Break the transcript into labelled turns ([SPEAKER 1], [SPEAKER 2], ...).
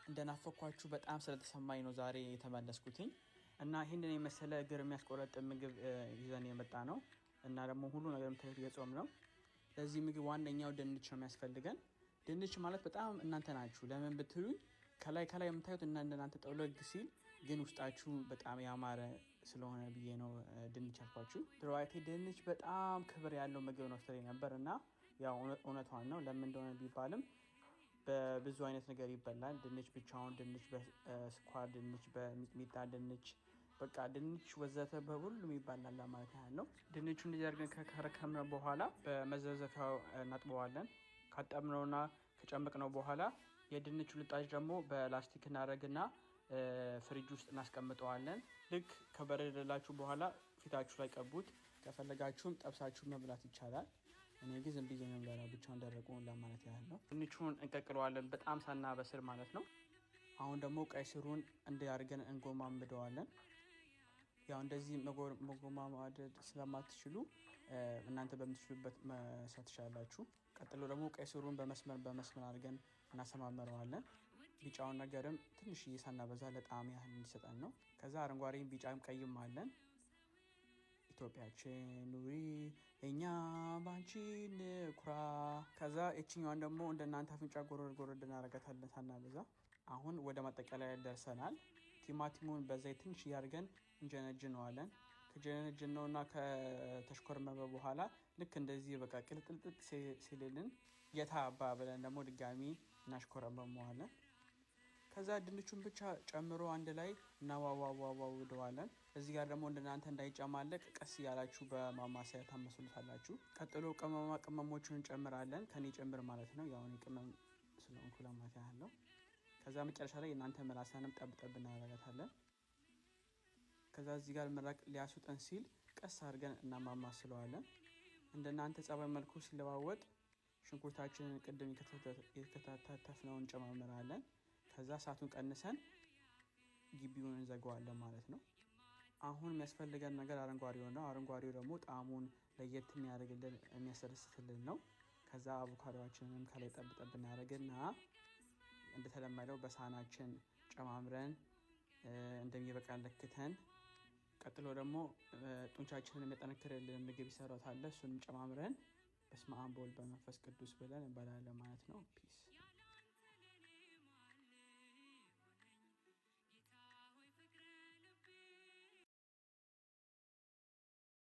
[SPEAKER 1] እንደናፈኳችሁ በጣም ስለተሰማኝ ነው ዛሬ የተመለስኩትኝ እና ይሄንን የመሰለ እግር የሚያስቆረጥ ምግብ ይዘን የመጣ ነው እና ደግሞ ሁሉ ነገር የጾም ነው። ለዚህ ምግብ ዋነኛው ድንች ነው የሚያስፈልገን። ድንች ማለት በጣም እናንተ ናችሁ ለምን ብትሉኝ ከላይ የምታዩት እናንተ ጠውለግ ሲል ግን ውስጣችሁ በጣም ያማረ ስለሆነ ብዬ ነው ድንች ያልኳችሁ። ድሮዋይቴ ድንች በጣም ክብር ያለው ምግብ ነው ስትለኝ ነበር እና ያው እውነቷን ነው። ለምን እንደሆነ ቢባልም በብዙ አይነት ነገር ይበላል። ድንች ብቻውን፣ ድንች በስኳር፣ ድንች በሚጥሚጣ፣ ድንች በቃ ድንች ወዘተ በሁሉም ይባላል ማለት ነው። ድንቹ እንደዚህ አድርገን ከከረከምነው በኋላ በመዘዘቻው እናጥበዋለን። ካጠብነውና ከጨመቅነው በኋላ የድንቹ ልጣጭ ደግሞ በላስቲክ እናደርግና ፍሪጅ ውስጥ እናስቀምጠዋለን። ልክ ከበረደላችሁ በኋላ ፊታችሁ ላይ ቀቡት። ከፈለጋችሁም ጠብሳችሁ መብላት ይቻላል። እኔ ግን ዝም ብዬ ነው የምበላው ብቻውን ደረቁን ለማለት ያህል ነው። ድንቹን እንቀቅለዋለን በጣም ሳናበስል ማለት ነው። አሁን ደግሞ ቀይ ስሩን እንዲያርገን እንጎማምደዋለን። ያው እንደዚህ መጎማመድ ስለማትችሉ እናንተ በምትችሉበት መስራት ትችላላችሁ። ቀጥሎ ደግሞ ቀይ ስሩን በመስመር አድርገን እናሰማመረዋለን። ቢጫውን ነገርም ትንሽዬ ሳናበዛ ለጣዕም ያህል እንዲሰጠን ነው። ከዛ አረንጓዴም ቢጫም ቀይም አለን። ኢትዮጵያችን ኑሪ እኛ ባንቺ ንኩራ። ከዛ እችኛዋን ደግሞ እንደናንተ አፍንጫ ጎረድ እናረጋታለን ሳናበዛ። አሁን ወደ ማጠቃለያ ደርሰናል። ቲማቲሙን በዘይት ትንሽ እያደረገን እንጀነጅነዋለን። ከጀነጅነውና ከተሽኮርመመ በኋላ ልክ እንደዚህ በቃ ቅልጥልጥ ሲልልን የታባ ብለን ደግሞ ድጋሚ እናሽኮረመመዋለን። ከዛ ድንቹን ብቻ ጨምሮ አንድ ላይ እናዋዋዋዋውደዋለን። እዚህ ጋር ደግሞ እንደናንተ እንዳይጨማለቅ ቀስ ያላችሁ በማማሰያ ታመስሉታላችሁ። ቀጥሎ ቅመሞቹን እንጨምራለን። ከኔ ጨምር ማለት ነው። ያው እኔ ቅመም ስለሆንኩ ለማለት ያህል ነው። ከዛ መጨረሻ ላይ እናንተ መላሳንም ጠብጠብ እናደርጋታለን። ከዛ እዚህ ጋር ምራቅ ሊያስውጠን ሲል ቀስ አድርገን እናማማስለዋለን። እንደናንተ ጸባይ መልኩ ሲለዋወጥ ሽንኩርታችንን ቅድም የከታተፍነውን እንጨማምራለን። ከዛ እሳቱን ቀንሰን ግቢውን እንዘጋዋለን ማለት ነው። አሁን የሚያስፈልገን ነገር አረንጓዴው ነው። አረንጓዴው ደግሞ ጣዕሙን ለየት የሚያደርግልን የሚያስደስትልን ነው። ከዛ አቮካዶአችንንም ከላይ ጠብጠብ እናደርግና እንደተለመደው በሳህናችን ጨማምረን እንደሚበቃን ለክተን ቀጥሎ ደግሞ ጡንቻችንን የሚያጠነክርልን ምግብ ይሰራታል። እሱንም ጨማምረን በስመ አብ ወወልድ ወመንፈስ ቅዱስ ብለን እንበላለን ማለት ነው። ፒስ